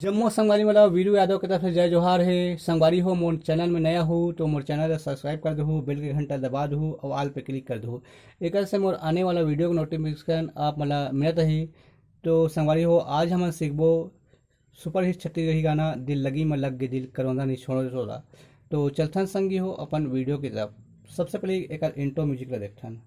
जम्मू संगवारी वाला वीडियो यादव की तरफ से जय जोहार है। संगवारी हो मोर चैनल में नया हो तो मोर चैनल ला सब्सक्राइब कर दो, बेल के घंटा दबा दो और आल पे क्लिक कर दो। एक से मोर आने वाला वीडियो का नोटिफिकेशन आप मला मिलत रही। तो संगवारी हो आज हम सीखबो सुपर हिट छत्तीसगढ़ी गाना दिल लगी में लग गए दिल करौंदा नहीं छोड़ो छोड़ा। तो चलथन संगी हो अपन वीडियो की तरफ। सबसे पहले एक इंट्रो म्यूजिक ला देखथन।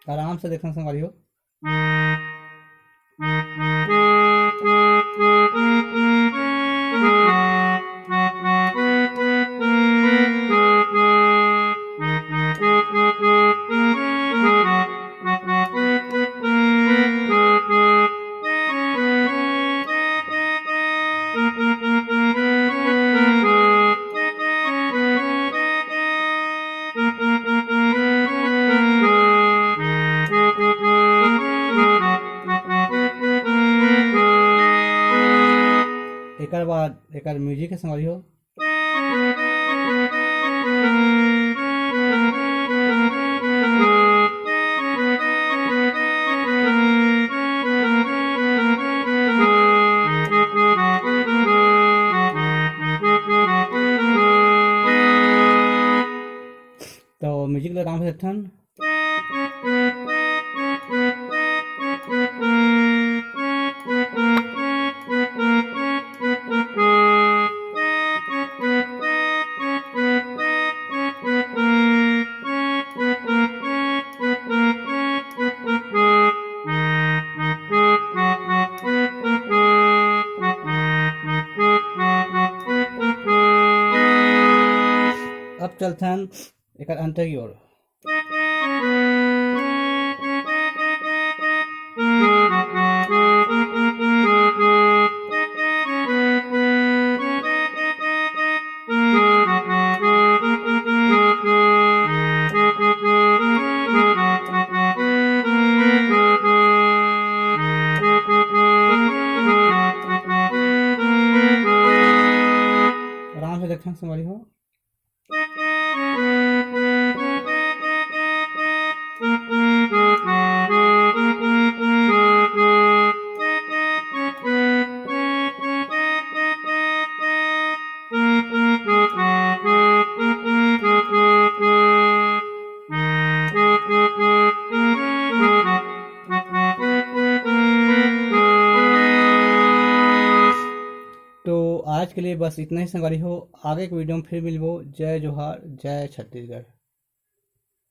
आराम से देखना संगवारी हो। एकर बाद एकर म्यूजिक है संगवारी हो। तो म्यूजिक ला आराम से देखथन। अब चलथन एकर अंतर की ओर। आराम से देखथन संगवारी हो। तो आज के लिए बस इतना ही संगवारी हो। आगे के वीडियो में फिर मिलबो। जय जोहार, जय छत्तीसगढ़।